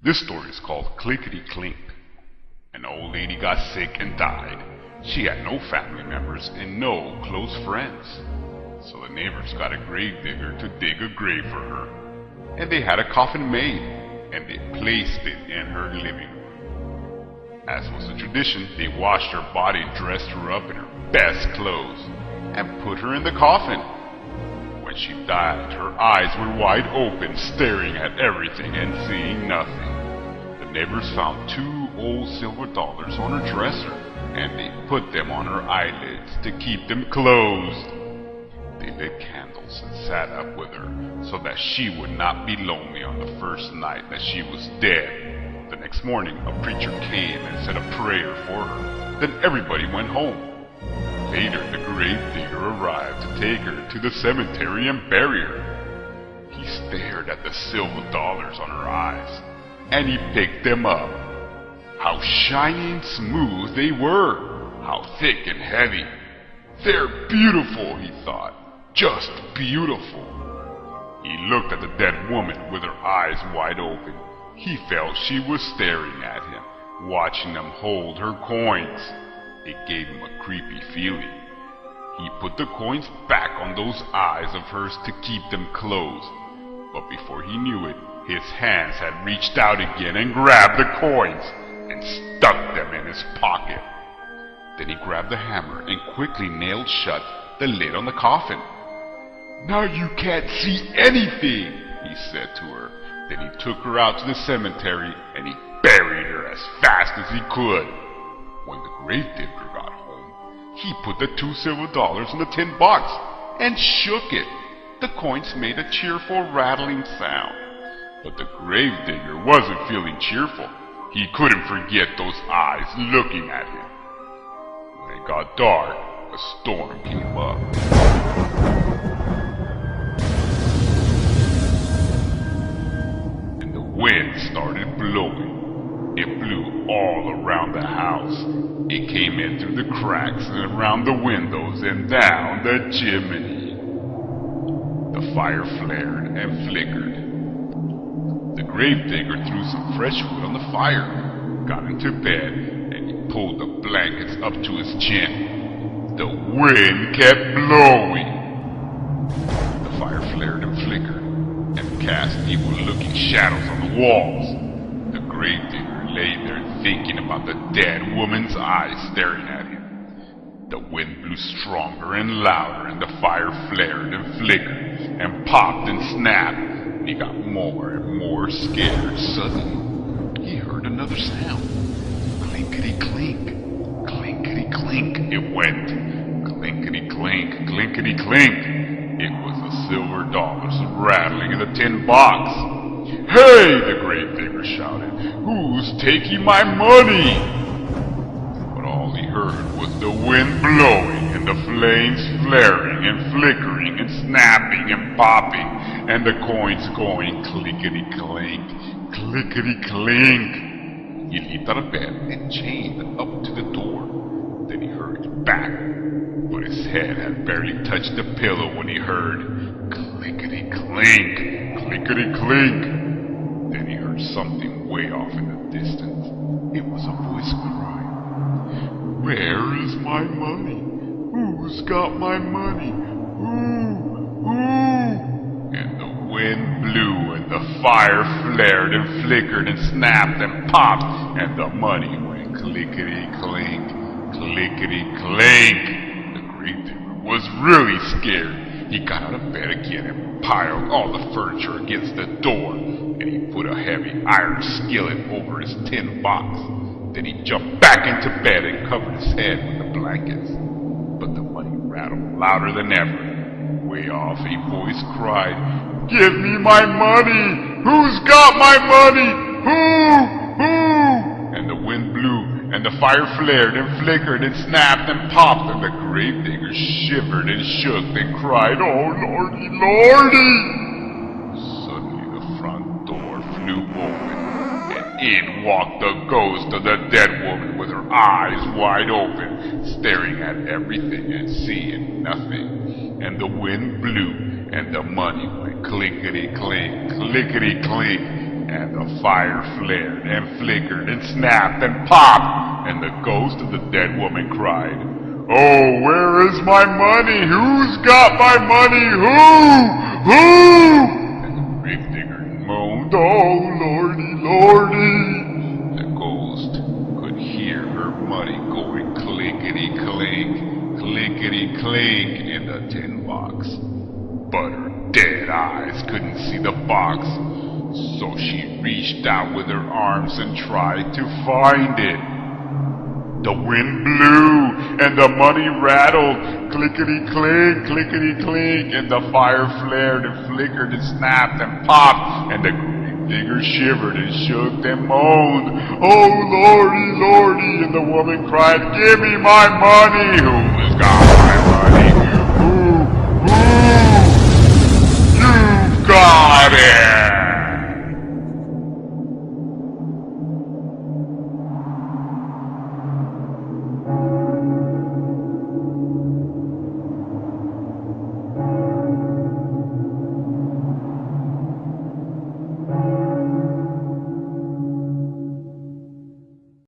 This story is called Clickity Clink. An old lady got sick and died. She had no family members and no close friends. So the neighbors got a grave digger to dig a grave for her. And they had a coffin made, and they placed it in her living room. As was the tradition, they washed her body, dressed her up in her best clothes, and put her in the coffin. When she died, her eyes were wide open, staring at everything and seeing nothing. The neighbors found 2 old silver dollars on her dresser, and they put them on her eyelids to keep them closed. They lit candles and sat up with her so that she would not be lonely on the first night that she was dead. The next morning, a preacher came and said a prayer for her. Then everybody went home. Later, the grave digger arrived to take her to the cemetery and bury her. He stared at the silver dollars on her eyes, and he picked them up. How shiny and smooth they were! How thick and heavy! They're beautiful, he thought. Just beautiful. He looked at the dead woman with her eyes wide open. He felt she was staring at him, watching him hold her coins. It gave him a creepy feeling. He put the coins back on those eyes of hers to keep them closed. But before he knew it, his hands had reached out again and grabbed the coins and stuck them in his pocket. Then he grabbed the hammer and quickly nailed shut the lid on the coffin. "Now you can't see anything," he said to her. Then he took her out to the cemetery and he buried her as fast as he could. When the gravedigger got home, he put the 2 silver dollars in the tin box and shook it. The coins made a cheerful rattling sound. But the gravedigger wasn't feeling cheerful. He couldn't forget those eyes looking at him. When it got dark, a storm came up. And the wind started blowing. It blew all around the house. It came in through the cracks and around the windows and down the chimney. The fire flared and flickered. The gravedigger threw some fresh wood on the fire, got into bed, and he pulled the blankets up to his chin. The wind kept blowing. The fire flared and flickered, and cast evil-looking shadows on the walls. The gravedigger lay there thinking about the dead woman's eyes staring at him. The wind blew stronger and louder, and the fire flared and flickered and popped and snapped, and he got more and more scared. Suddenly, he heard another sound. Clinkity clink, clinkity clink, it went. Clinkity clink, clinkity clink. It was the silver dollars rattling in the tin box. "Hey!" the gravedigger shouted. "Who's taking my money?" But all he heard was the wind blowing and the flames flaring and flickering and snapping and popping and the coins going clickety clink, clickety clink. He leaped out of bed and chained up to the door. Then he hurried back, but his head had barely touched the pillow when he heard clickety clink, clickety clink. Then he heard something way off in the distance. It was a voice crying, "Where is my money? Who's got my money? Who? And the wind blew and the fire flared and flickered and snapped and popped and the money went clickety clink, clickety clink. The gravedigger was really scared. He got out of bed again and piled all the furniture against the door. And he put a heavy iron skillet over his tin box. Then he jumped back into bed and covered his head with the blankets. But the money rattled louder than ever. Way off, a voice cried, "Give me my money! Who's got my money? Who? And the wind blew, and the fire flared and flickered and snapped and popped, and the gravedigger shivered and shook and cried, "Oh, Lordy, Lordy!" Suddenly the front door flew open, and in walked the ghost of the dead woman with her eyes wide open, staring at everything and seeing nothing. And the wind blew, and the money went clickety clink, clickety clink, and the fire flared and flickered and snapped and popped, and the ghost of the dead woman cried, "Oh, where is my money? Who's got my money? Who? And the gravedigger moaned, "Oh, Lordy, Lordy." The ghost could hear her money going clickety clink in the tin box. But her dead eyes couldn't see the box, so she reached out with her arms and tried to find it. The wind blew, and the money rattled, clickety clink, and the fire flared and flickered and snapped and popped, and the grave digger shivered and shook and moaned, "Oh, Lordy, Lordy," and the woman cried, "Give me my money." "Who's got my money? Who? You've got it!"